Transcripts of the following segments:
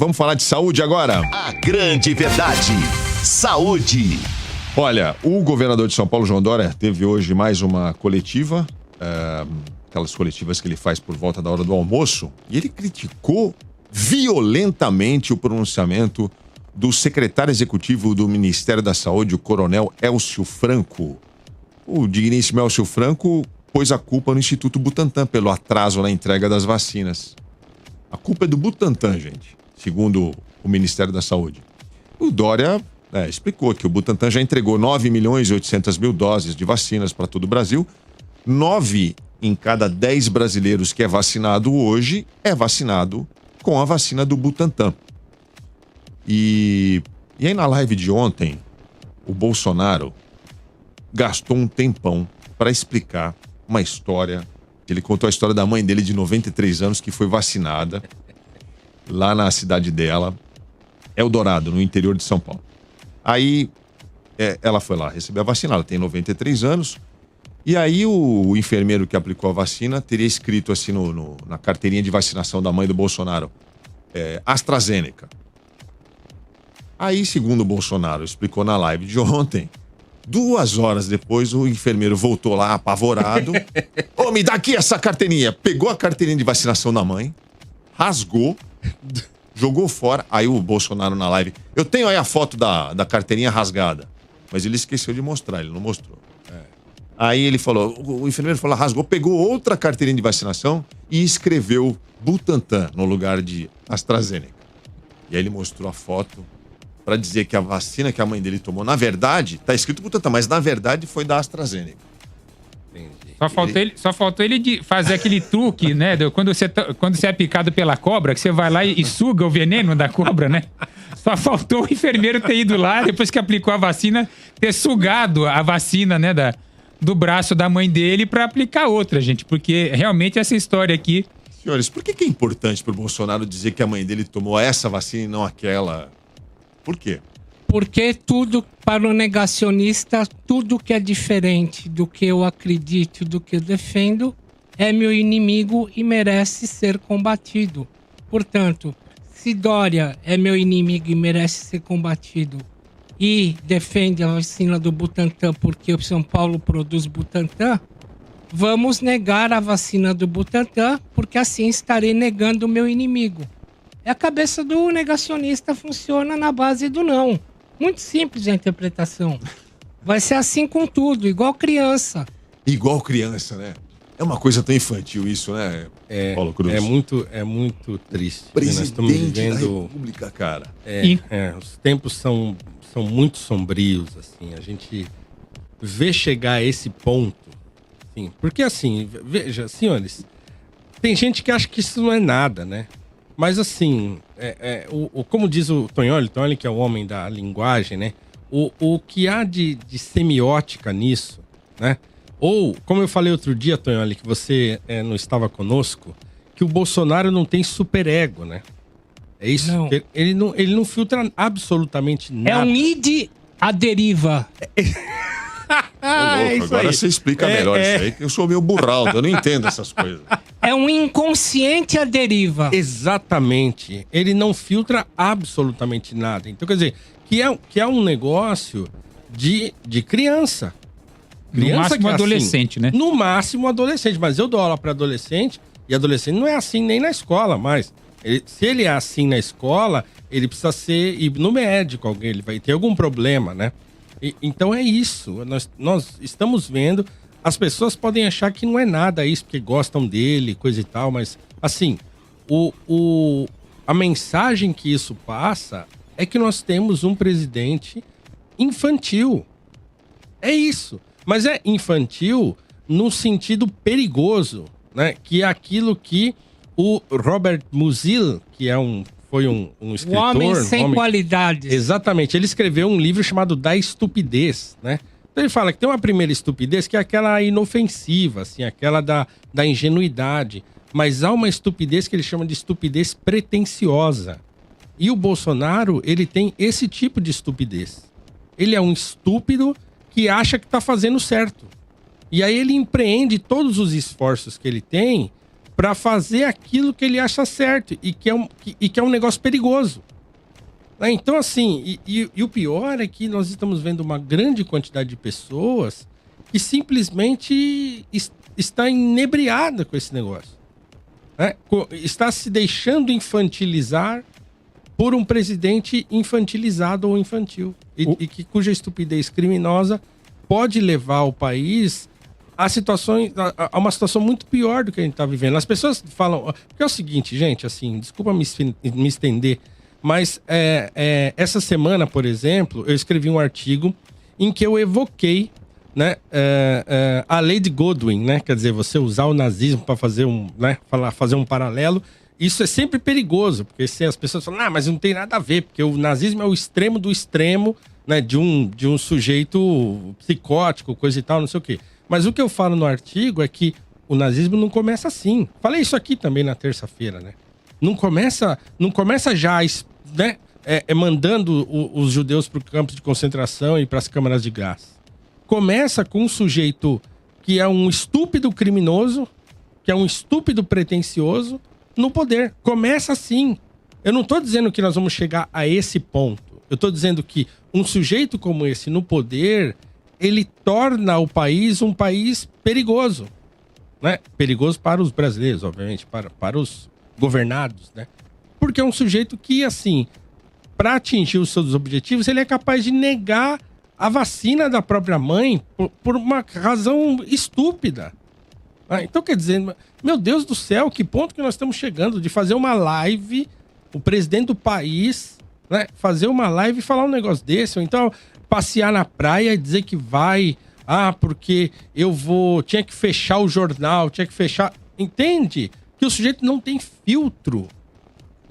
Vamos falar de saúde agora? A grande verdade. Saúde. Olha, o governador de São Paulo, João Dória, teve hoje mais uma coletiva, aquelas coletivas que ele faz por volta da hora do almoço, e ele criticou violentamente o pronunciamento do secretário executivo do Ministério da Saúde, o coronel Elcio Franco. O digníssimo Elcio Franco pôs a culpa no Instituto Butantan pelo atraso na entrega das vacinas. A culpa é do Butantan, gente, segundo o Ministério da Saúde. O Dória explicou que o Butantan já entregou 9.800.000 doses de vacinas para todo o Brasil. 9 em cada 10 brasileiros que é vacinado hoje é vacinado com a vacina do Butantan. E aí na live de ontem, o Bolsonaro gastou um tempão para explicar uma história. Ele contou a história da mãe dele de 93 anos que foi vacinada lá na cidade dela, Eldorado, no interior de São Paulo. Aí ela foi lá receber a vacina, ela tem 93 anos, e aí o enfermeiro que aplicou a vacina teria escrito assim na carteirinha de vacinação da mãe do Bolsonaro, AstraZeneca. Aí, segundo o Bolsonaro explicou na live de ontem, 2 horas depois o enfermeiro voltou lá apavorado. Ô, me dá aqui essa carteirinha. Pegou a carteirinha de vacinação da mãe, rasgou, jogou fora. Aí o Bolsonaro na live, eu tenho aí a foto da carteirinha rasgada. Mas ele esqueceu de mostrar, ele não mostrou. Aí ele falou, o enfermeiro falou, rasgou, pegou outra carteirinha de vacinação e escreveu Butantan no lugar de AstraZeneca. E aí ele mostrou a foto para dizer que a vacina que a mãe dele tomou, na verdade, tá escrito Butantan, mas na verdade foi da AstraZeneca. Entendi. Só faltou ele de fazer aquele truque, né? Quando você é picado pela cobra, que você vai lá e suga o veneno da cobra, né? Só faltou o enfermeiro ter ido lá, depois que aplicou a vacina, ter sugado a vacina, né? Do braço da mãe dele para aplicar outra, gente. Porque realmente essa história aqui... Senhores, por que é importante pro Bolsonaro dizer que a mãe dele tomou essa vacina e não aquela? Por quê? Porque tudo, para o negacionista, tudo que é diferente do que eu acredito, do que eu defendo, é meu inimigo e merece ser combatido. Portanto, se Dória é meu inimigo e merece ser combatido e defende a vacina do Butantan porque o São Paulo produz Butantan, vamos negar a vacina do Butantan porque assim estarei negando o meu inimigo. A cabeça do negacionista funciona na base do não. Muito simples a interpretação. Vai ser assim com tudo, igual criança. Igual criança, né? É uma coisa tão infantil isso, né, Paulo Cruz? É muito triste. Presidente nós estamos vivendo, da República, cara. Os tempos são muito sombrios, assim. A gente vê chegar a esse ponto. Assim, porque, assim, veja, senhores, tem gente que acha que isso não é nada, né? Mas assim, como diz o Tonholi, que é o homem da linguagem, né? O que há de semiótica nisso, né? Ou, como eu falei outro dia, Tonholi, que você não estava conosco, que o Bolsonaro não tem superego, né? É isso? Não. Ele não filtra absolutamente nada. É um id à deriva. Louco, agora você explica melhor isso aí, que eu sou meio burraldo, eu não entendo essas coisas. É um inconsciente à deriva. Exatamente. Ele não filtra absolutamente nada. Então, quer dizer, que é um negócio de criança. No máximo adolescente, né? No máximo adolescente. Mas eu dou aula para adolescente, e adolescente não é assim nem na escola, mas se ele é assim na escola, ele precisa ir no médico, ele vai ter algum problema, né? Então é isso. Nós estamos vendo. As pessoas podem achar que não é nada isso, porque gostam dele, coisa e tal, mas, assim, a mensagem que isso passa é que nós temos um presidente infantil. É isso. Mas é infantil no sentido perigoso, né? Que é aquilo que o Robert Musil, que foi um escritor... Um homem sem qualidades. Exatamente. Ele escreveu um livro chamado Da Estupidez, né? Então ele fala que tem uma primeira estupidez que é aquela inofensiva, assim, aquela da ingenuidade. Mas há uma estupidez que ele chama de estupidez pretensiosa. E o Bolsonaro, ele tem esse tipo de estupidez. Ele é um estúpido que acha que está fazendo certo. E aí ele empreende todos os esforços que ele tem para fazer aquilo que ele acha certo e que é um negócio perigoso. Então, assim, e o pior é que nós estamos vendo uma grande quantidade de pessoas que simplesmente está inebriada com esse negócio. Né? Está se deixando infantilizar por um presidente infantilizado ou infantil. Cuja estupidez criminosa pode levar o país a uma situação muito pior do que a gente está vivendo. As pessoas falam... Porque é o seguinte, gente, assim, desculpa me estender, mas essa semana, por exemplo, eu escrevi um artigo em que eu evoquei, né, a lei de Godwin, né? Quer dizer, você usar o nazismo para fazer fazer um paralelo. Isso é sempre perigoso, porque se as pessoas falam, mas não tem nada a ver, porque o nazismo é o extremo do extremo, né, de um sujeito psicótico, coisa e tal, não sei o quê. Mas o que eu falo no artigo é que o nazismo não começa assim. Falei isso aqui também na terça-feira, né? Não começa já, né, mandando os judeus para o campo de concentração e para as câmaras de gás. Começa com um sujeito que é um estúpido criminoso, que é um estúpido pretensioso, no poder. Começa assim. Eu não estou dizendo que nós vamos chegar a esse ponto. Eu estou dizendo que um sujeito como esse no poder, ele torna o país um país perigoso. Né? Perigoso para os brasileiros, obviamente, para os governados, né? Porque é um sujeito que, assim, para atingir os seus objetivos, ele é capaz de negar a vacina da própria mãe por uma razão estúpida. Então, quer dizer, meu Deus do céu, que ponto que nós estamos chegando de fazer uma live, o presidente do país, né, fazer uma live e falar um negócio desse, ou então passear na praia e dizer que vai, porque tinha que fechar o jornal, tinha que fechar... Entende? Que o sujeito não tem filtro.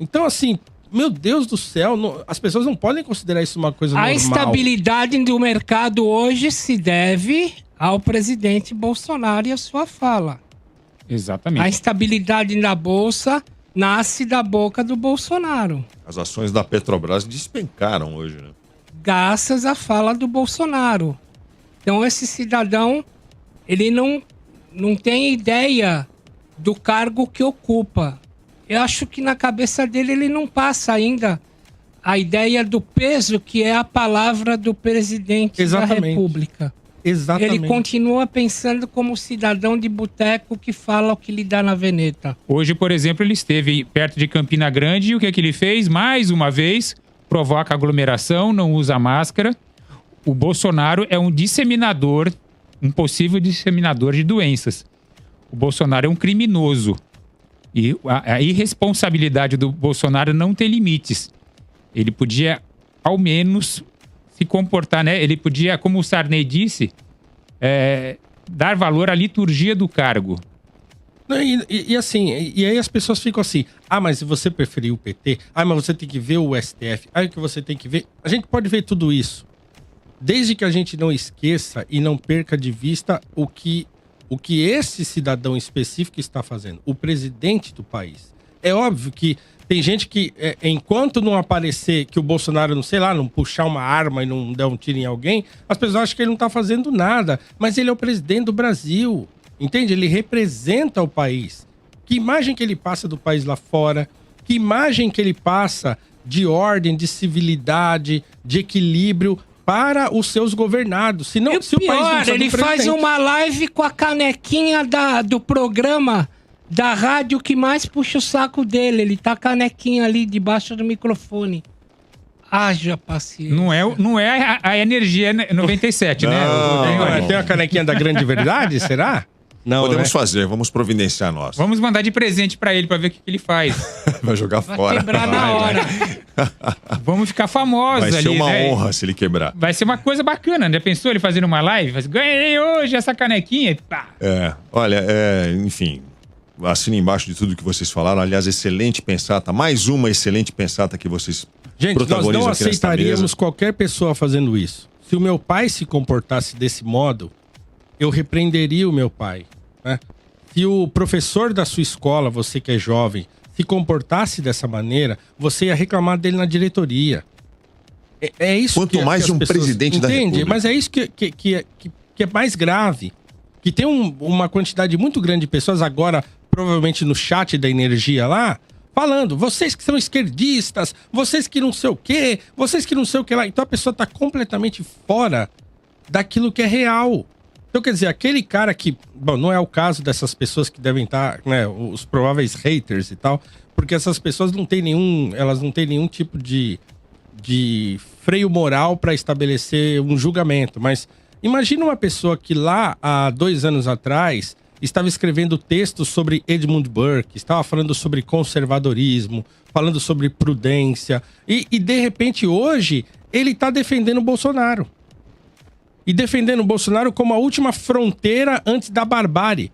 Então, assim, meu Deus do céu, as pessoas não podem considerar isso uma coisa normal. A estabilidade do mercado hoje se deve ao presidente Bolsonaro e a sua fala. Exatamente. A instabilidade na Bolsa nasce da boca do Bolsonaro. As ações da Petrobras despencaram hoje, né? Graças à fala do Bolsonaro. Então esse cidadão, ele não tem ideia do cargo que ocupa. Eu acho que na cabeça dele ele não passa ainda a ideia do peso que é a palavra do presidente da República. Exatamente. Ele continua pensando como cidadão de boteco que fala o que lhe dá na veneta. Hoje, por exemplo, ele esteve perto de Campina Grande e o que é que ele fez? Mais uma vez, provoca aglomeração, não usa máscara. O Bolsonaro é um disseminador, um possível disseminador de doenças. O Bolsonaro é um criminoso. E a irresponsabilidade do Bolsonaro não tem limites. Ele podia, ao menos, se comportar, né? Ele podia, como o Sarney disse, dar valor à liturgia do cargo. E assim, e aí as pessoas ficam assim, mas se você preferiu o PT, mas você tem que ver o STF, o que você tem que ver... A gente pode ver tudo isso, desde que a gente não esqueça e não perca de vista o que esse cidadão específico está fazendo, o presidente do país. É óbvio que tem gente que, enquanto não aparecer, que o Bolsonaro, não puxar uma arma e não der um tiro em alguém, as pessoas acham que ele não está fazendo nada. Mas ele é o presidente do Brasil, entende? Ele representa o país. Que imagem que ele passa do país lá fora? Que imagem que ele passa de ordem, de civilidade, de equilíbrio para os seus governados? Se o país não ele faz uma live com a canequinha do programa da rádio que mais puxa o saco dele. Ele tá canequinha ali debaixo do microfone. Haja paciência. Não é a energia 97, né? Tem a canequinha da grande verdade, será? Não, podemos fazer, vamos providenciar nós. Vamos mandar de presente pra ele, pra ver o que ele faz. Vai jogar fora. Vai quebrar na hora. Vamos ficar famosos ali, vai ser uma né? honra se ele quebrar. Vai ser uma coisa bacana, né? Pensou ele fazendo uma live? Ganhei hoje essa canequinha. Pá. Olha, enfim... Assina embaixo de tudo que vocês falaram. Aliás, excelente pensata. Mais uma excelente pensata que vocês protagonizam. Nós não aqui aceitaríamos qualquer pessoa fazendo isso. Se o meu pai se comportasse desse modo, eu repreenderia o meu pai. Né? Se o professor da sua escola, você que é jovem, se comportasse dessa maneira, você ia reclamar dele na diretoria. É isso. Quanto mais de um presidente da República. Entende? Mas é isso que é mais grave. Que tem uma quantidade muito grande de pessoas agora provavelmente no chat da Energia lá, falando, vocês que são esquerdistas, vocês que não sei o quê, vocês que não sei o que lá. Então a pessoa tá completamente fora daquilo que é real. Então, quer dizer, aquele cara que... Bom, não é o caso dessas pessoas que devem estar, né, os prováveis haters e tal, porque essas pessoas não têm nenhum tipo de freio moral para estabelecer um julgamento. Mas imagina uma pessoa que lá, há 2 anos atrás, estava escrevendo textos sobre Edmund Burke, estava falando sobre conservadorismo, falando sobre prudência, e de repente hoje ele está defendendo o Bolsonaro. E defendendo o Bolsonaro como a última fronteira antes da barbárie.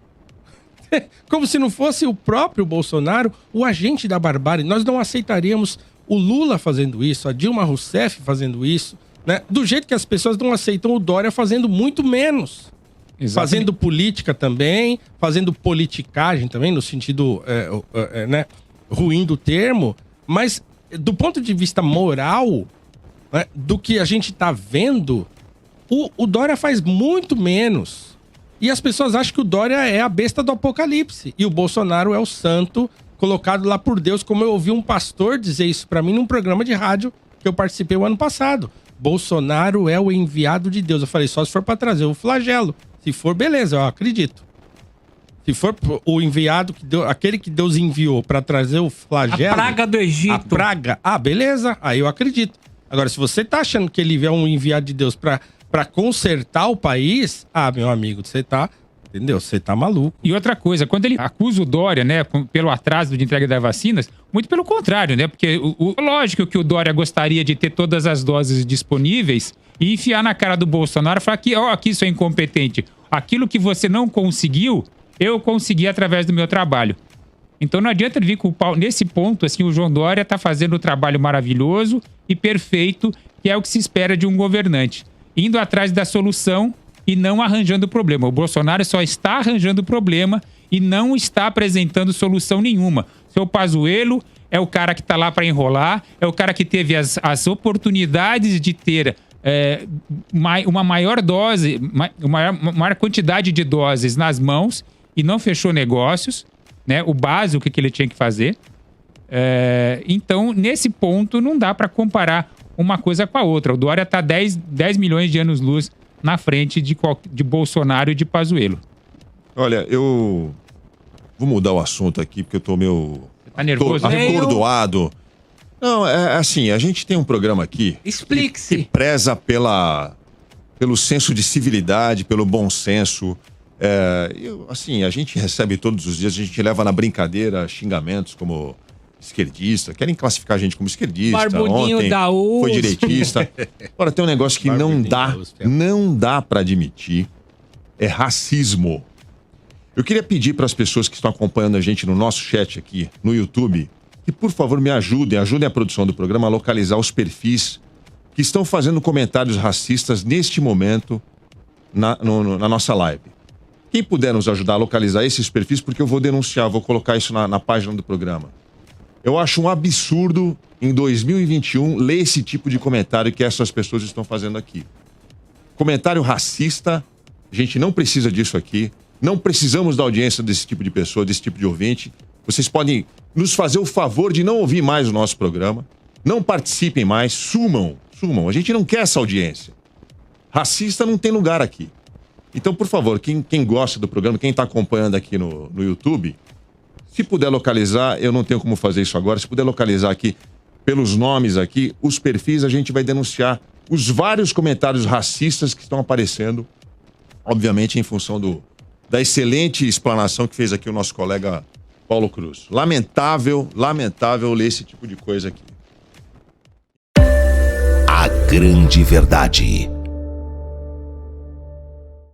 Como se não fosse o próprio Bolsonaro o agente da barbárie. Nós não aceitaríamos o Lula fazendo isso, a Dilma Rousseff fazendo isso, né? Do jeito que as pessoas não aceitam o Dória fazendo muito menos. Exatamente. Fazendo política também, fazendo politicagem também, no sentido né, ruim do termo. Mas do ponto de vista moral, né, do que a gente está vendo... O Dória faz muito menos. E as pessoas acham que o Dória é a besta do apocalipse. E o Bolsonaro é o santo colocado lá por Deus. Como eu ouvi um pastor dizer isso pra mim num programa de rádio que eu participei o ano passado. Bolsonaro é o enviado de Deus. Eu falei, só se for pra trazer o flagelo. Se for, beleza, eu acredito. Se for o enviado, aquele que Deus enviou pra trazer o flagelo... A praga do Egito. A praga. Ah, beleza. Aí eu acredito. Agora, se você tá achando que ele é um enviado de Deus pra consertar o país, meu amigo, você tá, entendeu? Você tá maluco. E outra coisa, quando ele acusa o Dória, né, pelo atraso de entrega das vacinas, muito pelo contrário, né? Porque lógico que o Dória gostaria de ter todas as doses disponíveis e enfiar na cara do Bolsonaro e falar que, aqui sou incompetente. Aquilo que você não conseguiu, eu consegui através do meu trabalho. Então não adianta ele vir com o pau. Nesse ponto, assim, o João Dória tá fazendo um trabalho maravilhoso e perfeito, que é o que se espera de um governante. Indo atrás da solução e não arranjando o problema. O Bolsonaro só está arranjando o problema e não está apresentando solução nenhuma. Seu Pazuello é o cara que está lá para enrolar, é o cara que teve as oportunidades de ter uma maior dose, uma maior quantidade de doses nas mãos e não fechou negócios, né? O básico que ele tinha que fazer. Então, nesse ponto, não dá para comparar uma coisa com a outra. O Dória está 10 milhões de anos-luz na frente de Bolsonaro e de Pazuello. Olha, eu vou mudar o assunto aqui, porque eu tô meio... Você tá nervoso? Atordoado. Não, é assim, a gente tem um programa aqui... Explique-se. Que preza pelo senso de civilidade, pelo bom senso. Assim, a gente recebe todos os dias, a gente leva na brincadeira xingamentos como... esquerdista, querem classificar a gente como esquerdista. Barbudinho ontem da USP. foi direitista. Agora tem um negócio que não dá pra admitir, é racismo. Eu queria pedir para as pessoas que estão acompanhando a gente no nosso chat aqui, no YouTube, que por favor me ajudem a produção do programa a localizar os perfis que estão fazendo comentários racistas neste momento na nossa live. Quem puder nos ajudar a localizar esses perfis, porque eu vou denunciar, vou colocar isso na página do programa. Eu acho um absurdo, em 2021, ler esse tipo de comentário que essas pessoas estão fazendo aqui. Comentário racista, a gente não precisa disso aqui. Não precisamos da audiência desse tipo de pessoa, desse tipo de ouvinte. Vocês podem nos fazer o favor de não ouvir mais o nosso programa. Não participem mais, sumam. A gente não quer essa audiência. Racista não tem lugar aqui. Então, por favor, quem gosta do programa, quem está acompanhando aqui no YouTube... Se puder localizar, eu não tenho como fazer isso agora, se puder localizar aqui, pelos nomes aqui, os perfis, a gente vai denunciar os vários comentários racistas que estão aparecendo, obviamente em função da excelente explanação que fez aqui o nosso colega Paulo Cruz. Lamentável ler esse tipo de coisa aqui. A grande verdade.